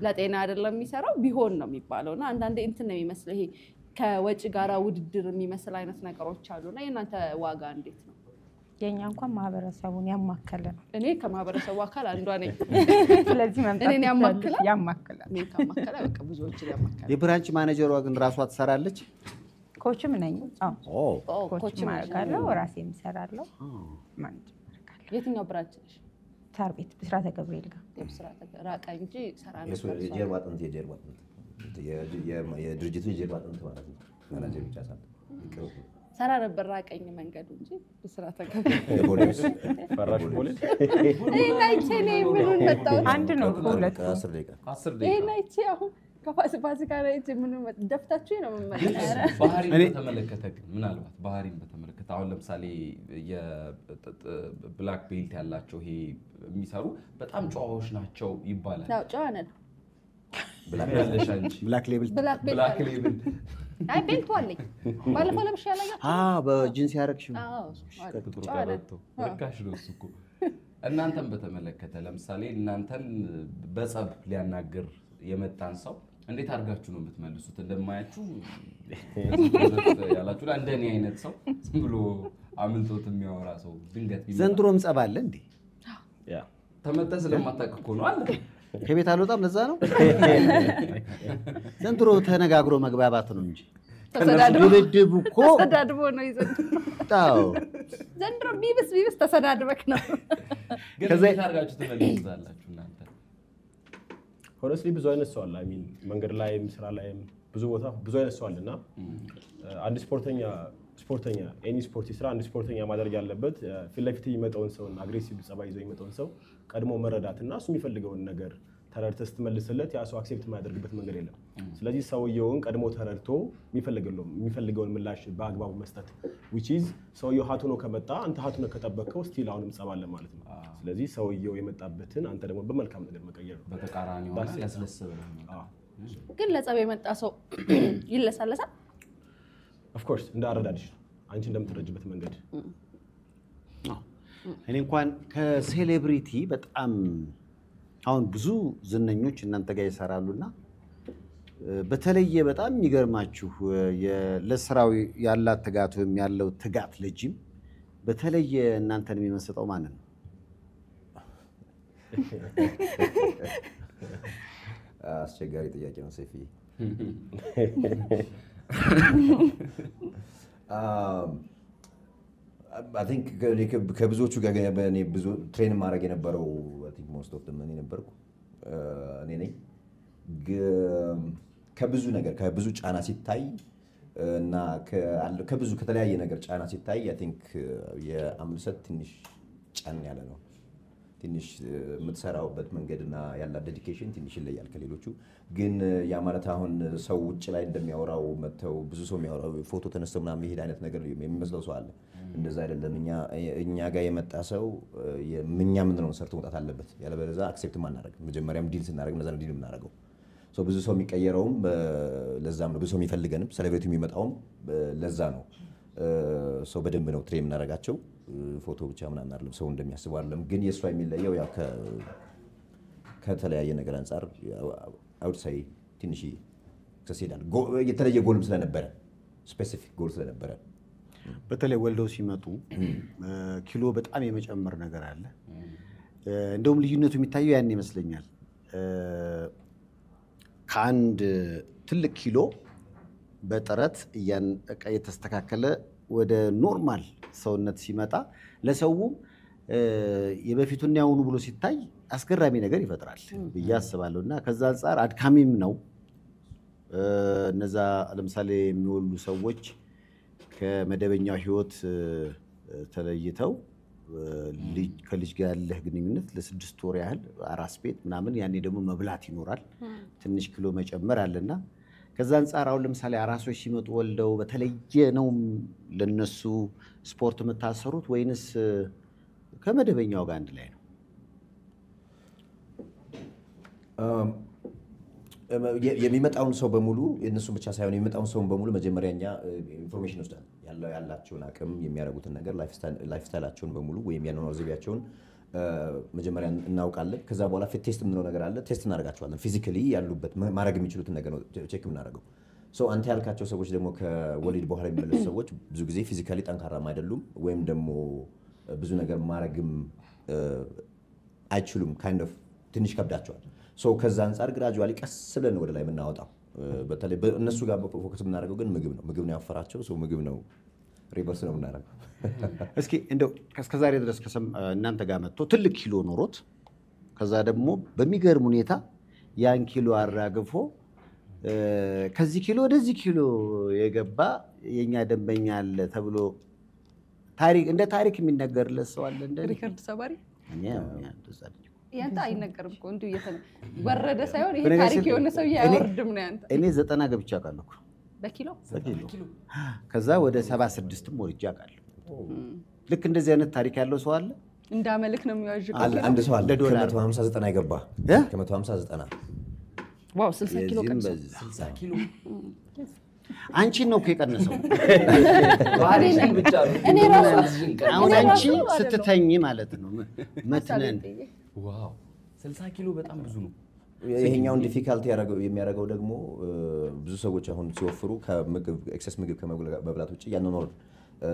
ለጤና አይደለም የሚሰራው ቢሆን ነው የሚባለውና አንዳንዴ እንትን ነው የሚመስለው ይሄ ከወጪ ጋራ ውድድር የሚመስል አይነት ነገሮች አሉና የእናንተ ዋጋ እንዴት ነው? የኛ እንኳን ማህበረሰቡን ያማከለ ነው። እኔ ከማህበረሰቡ አካል አንዷ ነኝ። ስለዚህ መምጣት እኔን ያማከለ እኔ ከማከለ በቃ ብዙዎችን ያማከለ። የብራንች ማኔጀሯ ግን ራሷ ትሰራለች። ኮችም ነኝ። ኮች ማረጋለሁ፣ ራሴም እሰራለሁ። ማኔጅ ማረጋለሁ። የትኛው ብራንች ነሽ? ሳር ቤት ብስራተ ገብርኤል ጋር። ብስራተ ራቃ እንጂ ሰራ ነው። የጀርባ አጥንት የድርጅቱ የጀርባ አጥንት ማለት ነው። ማናጀር ብቻ ሳይሆን ሰራ ነበር ራቀኝ መንገዱ እንጂ ብስራተ ገብርኤል ፈራሽ ቦሌ ናይቼ ነው ምኑን መጣው አንድ ነው። ሁለት 10 ደቂቃ 10 ደቂቃ ናይቼ አሁን ከፋሲካ ናይቼ ምኑን ደፍታችሁ ነው የምመጣው። ባህሪን በተመለከተ ግን ምናልባት ባህሪን በተመለከተ አሁን ለምሳሌ የብላክ ቤልት ያላቸው ይሄ የሚሰሩ በጣም ጨዋዎች ናቸው ይባላል። ያው ጨዋ ነን። ብላክ ሌብል ብላክ ሌብል አይ ቤልቱ አለኝ። ባለፈው ለብሽ ያላየው በጂንስ ያረክሽው ቁጥሩ ቀረቶ ርካሽ ነው እሱ እኮ። እናንተን በተመለከተ ለምሳሌ እናንተን በጸብ ሊያናግር የመጣን ሰው እንዴት አድርጋችሁ ነው የምትመልሱት? እንደማያችሁ ያላችሁ እንደኔ አይነት ሰው ዝም ብሎ አምልጦት የሚያወራ ሰው ድንገት ዘንድሮም ጸብ አለ እንዴ? ተመተህ ስለማታውቅ እኮ ነው አለ ከቤት አልወጣም። ለዛ ነው ዘንድሮ ተነጋግሮ መግባባት ነው እንጂ ድብድብ እኮ ተሰዳድቦ ነው ይዘው ዘንድሮ ቢብስ ተሰዳድበክ ነው። ግን እንዴት አድርጋችሁ ትመልሱታላችሁ እናንተ? ሆነስሊ ብዙ አይነት ሰው አለ። አይ መንገድ ላይም ስራ ላይም ብዙ ቦታ ብዙ አይነት ሰው አለና አንድ ስፖርተኛ ኤኒ ስፖርት ይስራ አንድ ስፖርተኛ ማድረግ ያለበት ፊት ለፊት የሚመጣውን ሰውና አግሬሲቭ ጸባይ ይዞ የሚመጣውን ሰው ቀድሞ መረዳትና እሱ የሚፈልገውን ነገር ተረድተህ ስትመልስለት ያ ሰው አክሴፕት የማያደርግበት መንገድ የለም። ስለዚህ ሰውየውን ቀድሞ ተረድቶ የሚፈልገውን ምላሽ በአግባቡ መስጠት which is ሰውየው ሀቱ ነው ከመጣ አንተ ሀቱ ነው ከጠበቀው ስቲል አሁንም ጸብ አለ ማለት ነው። ስለዚህ ሰውየው የመጣበትን አንተ ደግሞ በመልካም ነገር መቀየር ነው። በተቃራኒው ማለት ያስለስበው ነው። ግን ለጸብ የመጣ ሰው ይለሳለሳል። ኦፍ ኮርስ እንደ አረዳድሽ አንቺ እንደምትረጅበት መንገድ እኔ እንኳን ከሴሌብሪቲ በጣም አሁን ብዙ ዝነኞች እናንተ ጋር ይሰራሉና በተለየ በጣም የሚገርማችሁ ለስራው ያላት ትጋት ወይም ያለው ትጋት ለጂም በተለየ እናንተን የሚመስጠው ማን ነው? አስቸጋሪ ጥያቄ ነው ሰይፍዬ። I think ከብዙዎቹ ጋር እኔ ብዙ ትሬን ማድረግ የነበረው I think most of them እኔ ነበርኩ እኔ ነኝ። ከብዙ ነገር ከብዙ ጫና ሲታይ እና ከብዙ ከተለያየ ነገር ጫና ሲታይ I think የአምልሰት ትንሽ ጫን ያለ ነው። ትንሽ የምትሰራውበት መንገድና ያለ ዴዲኬሽን ትንሽ ይለያል ከሌሎቹ። ግን ያ ማለት አሁን ሰው ውጭ ላይ እንደሚያወራው መተው ብዙ ሰው የሚያወራው ፎቶ ተነስተው ምናምን የሚሄድ አይነት ነገር የሚመስለው ሰው አለ። እንደዛ አይደለም። እኛ ጋር የመጣ ሰው እኛ ምንድነው ሰርቶ መውጣት አለበት። ያለበለዚያ አክሴፕት ማናደርግ መጀመሪያም ዲል ስናደርግ እንደዛ ነው ዲል የምናደርገው። ብዙ ሰው የሚቀየረውም ለዛም ነው። ብዙ ሰው የሚፈልገንም ሴሌብሪቲ የሚመጣውም ለዛ ነው። በደንብ ነው ትሬን የምናደርጋቸው። ፎቶ ብቻ ምናምን አይደለም፣ ሰው እንደሚያስበው አይደለም። ግን የእሷ የሚለየው ያው ከተለያየ ነገር አንጻር አውትሳይ ትንሽ ተሰይዳል። የተለየ ጎልም ስለነበረ ስፔሲፊክ ጎል ስለነበረ በተለይ ወልደው ሲመጡ ኪሎ በጣም የመጨመር ነገር አለ። እንደውም ልዩነቱ የሚታየው ያን ይመስለኛል። ከአንድ ትልቅ ኪሎ በጥረት የተስተካከለ ወደ ኖርማል ሰውነት ሲመጣ ለሰውም የበፊቱን ያሁኑ ብሎ ሲታይ አስገራሚ ነገር ይፈጥራል ብዬ አስባለሁ። እና ከዛ አንጻር አድካሚም ነው። እነዛ ለምሳሌ የሚወሉ ሰዎች ከመደበኛው ህይወት ተለይተው ከልጅ ጋር ያለህ ግንኙነት ለ6 ወር ያህል አራስ ቤት ምናምን፣ ያኔ ደግሞ መብላት ይኖራል፣ ትንሽ ኪሎ መጨመር አለና ከዛ አንጻር አሁን ለምሳሌ አራሶች ሲመጡ ወልደው በተለየ ነው ለነሱ ስፖርት የምታሰሩት ወይንስ ከመደበኛው ጋር አንድ ላይ ነው? የሚመጣውን ሰው በሙሉ የእነሱ ብቻ ሳይሆን የሚመጣውን ሰው በሙሉ መጀመሪያ እኛ ኢንፎርሜሽን ወስዳል ያላቸውን አቅም የሚያደርጉትን ነገር ላይፍ ስታይላቸውን በሙሉ ወይም ያኗኗር ዘይቤያቸውን መጀመሪያ እናውቃለን። ከዛ በኋላ ፊት ቴስት የምንለው ነገር አለ። ቴስት እናደርጋቸዋለን። ፊዚካሊ ያሉበት ማድረግ የሚችሉትን ነገር ነው ቼክ የምናደርገው። አንተ ያልካቸው ሰዎች ደግሞ ከወሊድ በኋላ የሚመለሱ ሰዎች ብዙ ጊዜ ፊዚካሊ ጠንካራም አይደሉም ወይም ደግሞ ብዙ ነገር ማድረግም አይችሉም። ካይንድ ኦፍ ትንሽ ከብዳቸዋል። ከዛ አንጻር ግራጁዋሊ ቀስ ብለን ወደ ላይ የምናወጣው በተለይ እነሱ ጋር ፎከስ የምናደርገው ግን ምግብ ነው። ምግብ ነው ያወፈራቸው። ምግብ ነው ሪቨርስ ነው የምናደርገው። እስኪ እንደው እስከዛሬ ድረስ እናንተ ጋር መጥቶ ትልቅ ኪሎ ኖሮት ከዛ ደግሞ በሚገርም ሁኔታ ያን ኪሎ አራግፎ ከዚህ ኪሎ ወደዚህ ኪሎ የገባ የኛ ደንበኛ አለ ተብሎ እንደ ታሪክ የሚነገርለት ሰው አለ? እንደ ሪከርድ ሰባሪ ያንተ አይነገርም እኮ እንዲሁ ወረደ ሳይሆን ይሄ ታሪክ የሆነ ሰው ያወርድም ነው ያንተ። እኔ 90 ገብቼ አውቃለሁ በኪሎ። ከዛ ወደ 76ም ወርጄ አውቃለሁ። ልክ እንደዚህ አይነት ታሪክ ያለው ሰው አለ? እንዳመልክ ነው የሚዋዥቀው። አንድ ሰው አለ ከ159 የገባ ከ159 ዋው 60 ኪሎ ቀንሶ 60 ኪሎ አንቺን ነው እኮ የቀነሰው። ባህሪሽን ብቻ ነው። እኔ ራሱ አሁን አንቺ ስትተኝ ማለት ነው መትነን። ዋው 60 ኪሎ በጣም ብዙ ነው። ይሄኛውን ዲፊካልቲ የሚያደርገው ደግሞ ብዙ ሰዎች አሁን ሲወፍሩ ከምግብ ኤክሰስ ምግብ ከመብላት ውጭ ያኗኗር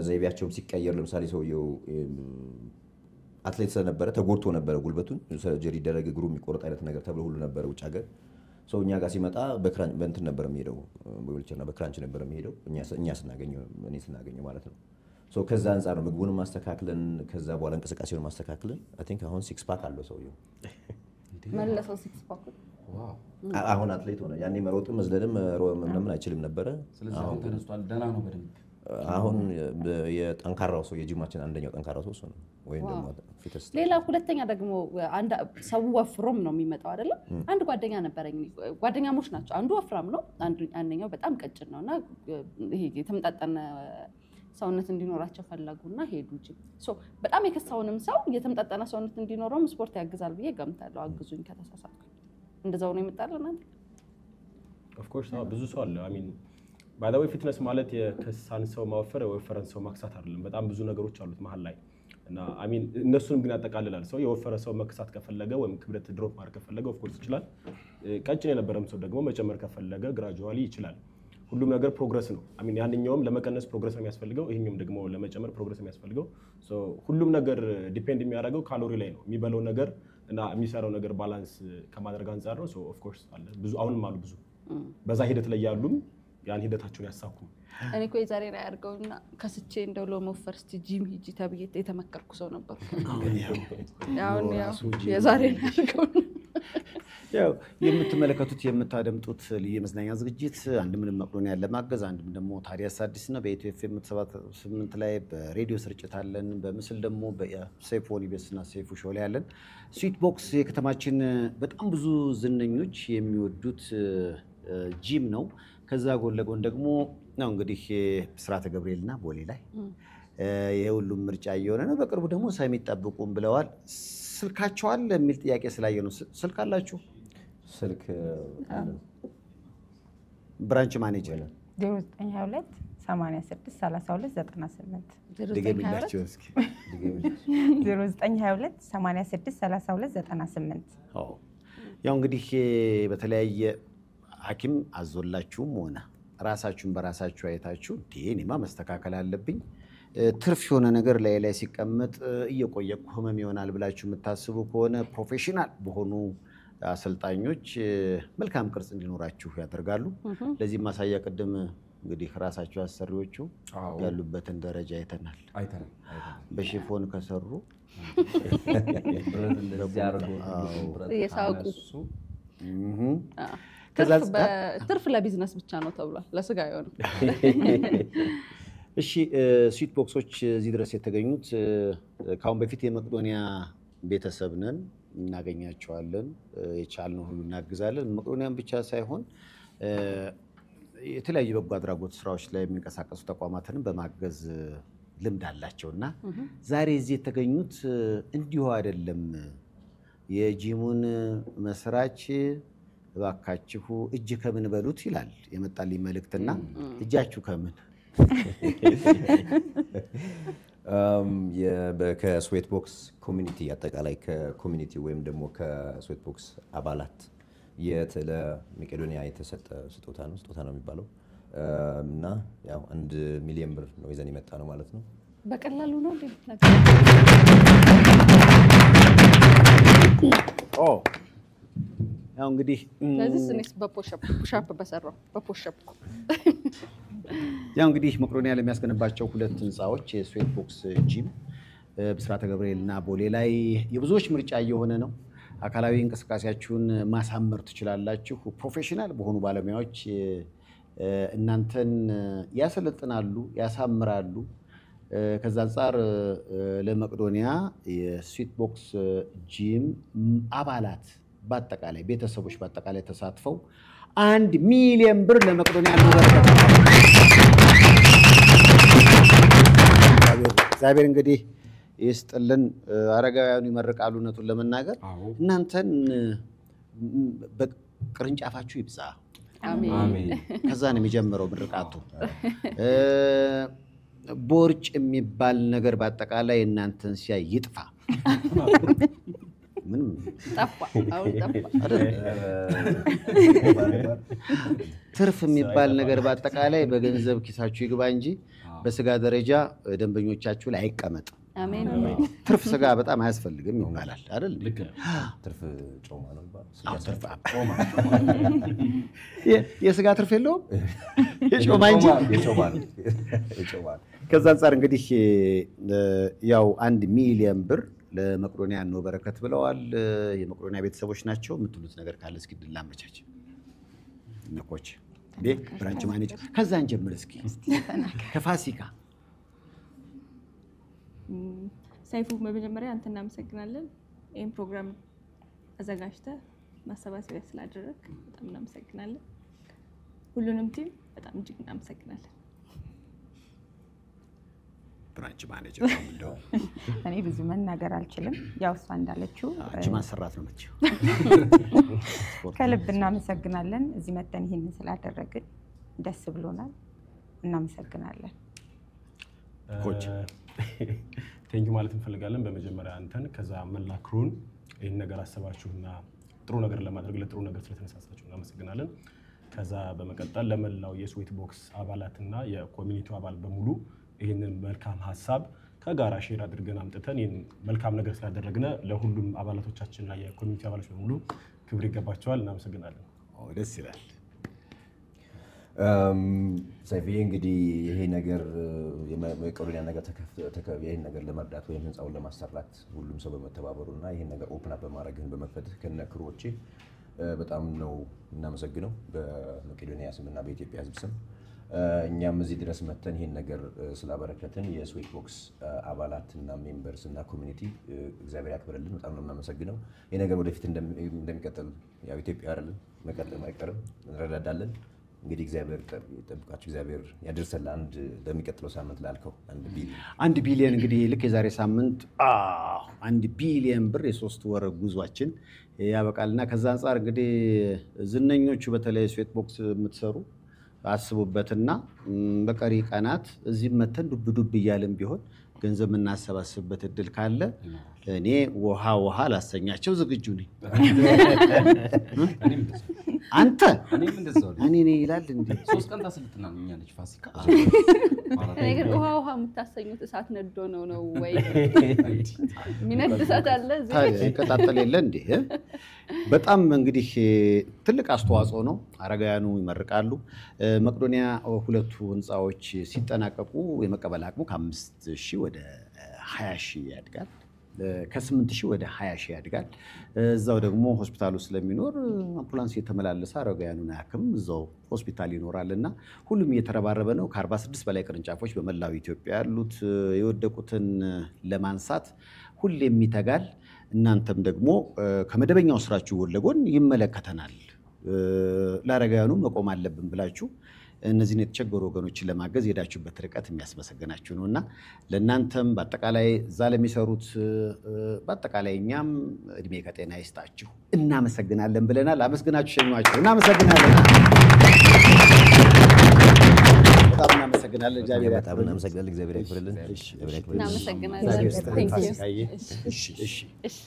ዘይቤያቸውም ሲቀየር፣ ለምሳሌ ሰውየው አትሌት ስለነበረ ተጎድቶ ነበረ፣ ጉልበቱን ሰርጀሪ ይደረግ እግሩ የሚቆረጥ አይነት ነገር ተብሎ ሁሉ ነበረ ውጭ ሀገር። እኛ ጋር ሲመጣ በእንትን ነበር የሚሄደው፣ በዊልቸርና በክራንች ነበር የሚሄደው እኔ ስናገኘው ማለት ነው። ከዛ አንጻር ነው ምግቡን ማስተካክለን ከዛ በኋላ እንቅስቃሴውን ማስተካክለን አይ ቲንክ አሁን 6 ፓክ አለው ሰውየው። መለሰው 6 ፓክ። ዋው አሁን አትሌት ሆነ። ያኔ መሮጥም መዝለልም ምንም አይችልም ነበረ። ስለዚህ አሁን ተነስቷል። ደህና ነው በደንብ። አሁን የጠንካራው ሰው የጂማችን አንደኛው ጠንካራው ሰው እሱ ነው። ወይም ደግሞ ፊትነስ። ሌላ ሁለተኛ ደግሞ ሰው ወፍሮም ነው የሚመጣው አይደለም። አንድ ጓደኛ ነበረኝ፣ ጓደኛሞች ናቸው። አንዱ ወፍራም ነው፣ አንደኛው በጣም ቀጭን ነውና ይሄ የተመጣጠነ ሰውነት እንዲኖራቸው ፈለጉና ሄዱ ጂም። በጣም የከሳውንም ሰው የተመጣጠነ ሰውነት እንዲኖረውም ስፖርት ያግዛል ብዬ ገምታለሁ። አግዙኝ ከተሳሳትኩ። እንደዛው ነው የመጣለን አንተ? ኦፍ ኮርስ ብዙ ሰው አለ። አይ ሚን ባይ ዘ ዌይ ፊትነስ ማለት የከሳን ሰው ማወፈር የወፈረን ሰው ማክሳት አይደለም። በጣም ብዙ ነገሮች አሉት መሀል ላይ እና አይ ሚን እነሱንም ግን ያጠቃልላል። ሰው የወፈረ ሰው መክሳት ከፈለገ ወይም ክብደት ድሮፕ ማድረግ ከፈለገ ኦፍ ኮርስ ይችላል። ቀጭን የነበረም ሰው ደግሞ መጨመር ከፈለገ ግራጁዋሊ ይችላል። ሁሉም ነገር ፕሮግረስ ነው። አይ ሚን ያንኛውም ለመቀነስ ፕሮግረስ ነው የሚያስፈልገው፣ ይሄኛውም ደግሞ ለመጨመር ፕሮግረስ ነው የሚያስፈልገው። ሁሉም ነገር ዲፔንድ የሚያደርገው ካሎሪ ላይ ነው፣ የሚበላው ነገር እና የሚሰራው ነገር ባላንስ ከማድረግ አንጻር ነው። እኦፍ ኮርስ አለ ብዙ አሁንም አሉ ብዙ በዛ ሂደት ላይ ያሉም ያን ሂደታቸውን ያሳኩ። እኔ እኮ የዛሬ ላይ አድርገውና ከስቼ እንደው ለመወፈር እስቲ ጂም ሂጂ ተብዬ የተመከርኩ ሰው ነበርኩ። አሁን ያው የዛሬ ላይ አድርገው ያው የምትመለከቱት የምታደምጡት ልዩ የመዝናኛ ዝግጅት አንድ ምንም መቅዶኒያ ለማገዝ አንድም ደግሞ ታዲያስ አዲስ ነው። በኢትዮ ኤፍኤም 78 ላይ በሬዲዮ ስርጭት አለን። በምስል ደግሞ በሰይፉ ኦኒቤስና ሰይፉ ሾው ላይ አለን። ስዊት ቦክስ የከተማችን በጣም ብዙ ዝነኞች የሚወዱት ጂም ነው። ከዛ ጎን ለጎን ደግሞ ነው እንግዲህ ብስራተ ገብርኤልና ቦሌ ላይ የሁሉም ምርጫ እየሆነ ነው። በቅርቡ ደግሞ ሰሚት ጠብቁም ብለዋል። ስልካቸው አለ የሚል ጥያቄ ስላየ ነው። ስልክ አላችሁ? ስልክ ብራንች ማኔጀር 0922 86 32 98 ድገሚላቸው እስኪ። 0922 86 32 98 አዎ ያው እንግዲህ በተለያየ ሐኪም አዞላችሁም ሆነ ራሳችሁን በራሳችሁ አይታችሁ እኔማ መስተካከል አለብኝ ትርፍ የሆነ ነገር ላይ ሲቀመጥ እየቆየ ህመም ይሆናል ብላችሁ የምታስቡ ከሆነ ፕሮፌሽናል በሆኑ አሰልጣኞች መልካም ቅርጽ እንዲኖራችሁ ያደርጋሉ። ለዚህ ማሳያ ቅድም እንግዲህ ራሳችሁ አሰሪዎቹ ያሉበትን ደረጃ አይተናል። በሽፎን ከሰሩ የሳቁ ትርፍ ለቢዝነስ ብቻ ነው ተብሏል። ለስጋ አይሆንም። እሺ ስዊት ቦክሶች እዚህ ድረስ የተገኙት ካሁን በፊት የመቄዶንያ ቤተሰብ ነን፣ እናገኛቸዋለን፣ የቻልነው ሁሉ እናግዛለን። መቄዶንያን ብቻ ሳይሆን የተለያዩ በጎ አድራጎት ስራዎች ላይ የሚንቀሳቀሱ ተቋማትንም በማገዝ ልምድ አላቸውና ዛሬ እዚህ የተገኙት እንዲሁ አይደለም። የጂሙን መስራች እባካችሁ እጅ ከምን በሉት ይላል የመጣልኝ መልእክትና እጃችሁ ከምን ከስዌት ቦክስ ኮሚኒቲ አጠቃላይ ከኮሚኒቲ ወይም ደግሞ ከስዌት ቦክስ አባላት ለመቄዶንያ የተሰጠ ስጦታ ነው የሚባለው እና ያው 1 ሚሊዮን ብር ነው ይዘን የመጣ ነው ማለት ነው። በቀላሉ ነው እንዴ? ያው እንግዲህ ለዚህ ስንስ በፑሻፕ በሰራው በፑሻፕ ያው እንግዲህ መቄዶንያ ለሚያስገነባቸው 2 ህንፃዎች የስዌት ቦክስ ጂም ብስራተ ገብርኤልና ቦሌ ላይ የብዙዎች ምርጫ እየሆነ ነው። አካላዊ እንቅስቃሴያችሁን ማሳመር ትችላላችሁ። ፕሮፌሽናል በሆኑ ባለሙያዎች እናንተን ያሰለጥናሉ፣ ያሳምራሉ። ከዛ አንፃር ለመቄዶንያ የስዊት ቦክስ ጂም አባላት በአጠቃላይ ቤተሰቦች በአጠቃላይ ተሳትፈው 1 ሚሊዮን ብር ለመቄዶንያ ያበረከቱ። እግዚአብሔር እንግዲህ ይስጥልን። አረጋውያኑ ይመርቃሉ። እውነቱን ለመናገር እናንተን በቅርንጫፋችሁ ይብዛ። አሜን። ከዛ ነው የሚጀምረው ምርቃቱ። ቦርጭ የሚባል ነገር በአጠቃላይ እናንተን ሲያይ ይጥፋ። ምንም ጠፋ። አሁን ጠፋ። ትርፍ የሚባል ነገር በአጠቃላይ በገንዘብ ኪሳችሁ ይግባ እንጂ በስጋ ደረጃ ደንበኞቻችሁ ላይ አይቀመጥ። አሜን። ትርፍ ስጋ በጣም አያስፈልግም ይሆናል አይደል? ትርፍ ጮማ ነው ይባላል። የስጋ ትርፍ የለውም የጮማ እንጂ የጮማ። ከዛ አንፃር እንግዲህ ያው 1 ሚሊዮን ብር ለመቄዶንያ ነው በረከት ብለዋል። የመቄዶንያ ቤተሰቦች ናቸው። የምትሉት ነገር ካለ እስኪ ድል አመቻች ነኮች ብራንች ማኔጀር ከዛን ጀምር እስኪ ከፋሲካ ሰይፉ በመጀመሪያ አንተ እናመሰግናለን። ይህን ፕሮግራም አዘጋጅተህ ማሰባሰቢያ ስላደረግ በጣም እናመሰግናለን። ሁሉንም ቲም በጣም እጅግ እናመሰግናለን። ብራንች ማኔጀር ነው። እኔ ብዙ መናገር አልችልም። ያው እሷ እንዳለችው አንቺ ማሰራት ነው የምትችይው። ከልብ እናመሰግናለን። እዚህ መተን ይሄንን ስላደረግን ደስ ብሎናል። እናመሰግናለን። ኮች ቴንኪው ማለት እንፈልጋለን። በመጀመሪያ አንተን ከዛ መላ ክሩን ይህን ነገር አሰባችሁና ጥሩ ነገር ለማድረግ ለጥሩ ነገር ስለተነሳሳችሁ እናመሰግናለን። ከዛ በመቀጠል ለመላው የስዌት ቦክስ አባላትና የኮሚኒቲው አባል በሙሉ ይህንን መልካም ሀሳብ ከጋራ ሼር አድርገን አምጥተን ይህን መልካም ነገር ስላደረግነ ለሁሉም አባላቶቻችንና የኮሚኒቲ አባሎች በሙሉ ክብር ይገባቸዋል። እናመሰግናለን። ደስ ይላል። ሰይፍዬ እንግዲህ ይሄ ነገር የመቄዶንያ ነገር ይሄን ነገር ለመርዳት ወይም ህንፃውን ለማሰራት ሁሉም ሰው በመተባበሩና ይሄን ነገር ኦፕን አፕ በማድረግህን በመክፈትህ ከነ ክሮቼ በጣም ነው እናመሰግነው በመቄዶንያ ስምና በኢትዮጵያ ህዝብ ስም። እኛም እዚህ ድረስ መተን ይሄን ነገር ስላበረከትን የስዌት ቦክስ አባላትና ሜምበርስ እና ኮሚኒቲ እግዚአብሔር ያክብርልን። በጣም ነው እናመሰግነው። ይሄ ነገር ወደፊት እንደሚቀጥል ያው ኢትዮጵያ አይደለም መቀጠል አይቀርም፣ እንረዳዳለን። እንግዲህ እግዚአብሔር ይጠብቃችሁ፣ እግዚአብሔር ያደርሰን ለሚቀጥለው ሳምንት ላልከው 1 ቢሊዮን እንግዲህ ልክ የዛሬ ሳምንት 1 ቢሊዮን ብር የ3 ወር ጉዟችን ያበቃልና ከዛ አንፃር እንግዲህ ዝነኞቹ በተለይ ስዌት ቦክስ የምትሰሩ አስቡበትና በቀሪ ቀናት እዚህም መተን ዱብ ዱብ እያልን ቢሆን ገንዘብ የምናሰባስብበት እድል ካለ እኔ ውሃ ላሰኛቸው ዝግጁ ነኝ። አንተ እኔ ይላል እንዴ 3 ቀን ታስልጥናኛለች ፋሲካ። ነገር ውሃ የምታሰኙት እሳት ነዶ ነው ወይ? ሚነድ እሳት አለ እዚህ ይቀጣጠል የለ እንዴ? በጣም እንግዲህ ትልቅ አስተዋጽኦ ነው። አረጋውያኑ ይመርቃሉ። መቄዶንያ ሁለቱ ህንፃዎች ሲጠናቀቁ የመቀበል አቅሙ ከ5000 ወደ 20000 ያድጋል። ከ8000 ወደ 20000 ያድጋል። እዛው ደግሞ ሆስፒታሉ ስለሚኖር አምቡላንስ እየተመላለሰ አረጋውያኑን ያክም እዛው ሆስፒታል ይኖራልና ሁሉም እየተረባረበ ነው። ከ46 በላይ ቅርንጫፎች በመላው ኢትዮጵያ ያሉት የወደቁትን ለማንሳት ሁሌም ይተጋል። እናንተም ደግሞ ከመደበኛው ስራችሁ ጎን ለጎን ይመለከተናል ለአረጋውያኑ መቆም አለብን ብላችሁ እነዚህን የተቸገሩ ወገኖችን ለማገዝ ሄዳችሁበት ርቀት የሚያስመሰግናችሁ ነውና ለእናንተም በአጠቃላይ እዛ ለሚሰሩት በአጠቃላይ እኛም እድሜ ከጤና ይስጣችሁ እናመሰግናለን ብለናል። አመስግናችሁ ሸኟቸው። እናመሰግናለን። በጣም እናመሰግናለን። እግዚአብሔር በጣም እናመሰግናለን። እግዚአብሔር ያክብርልን። እናመሰግናለን። እሺ እሺ እሺ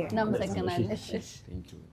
እናመሰግናለን።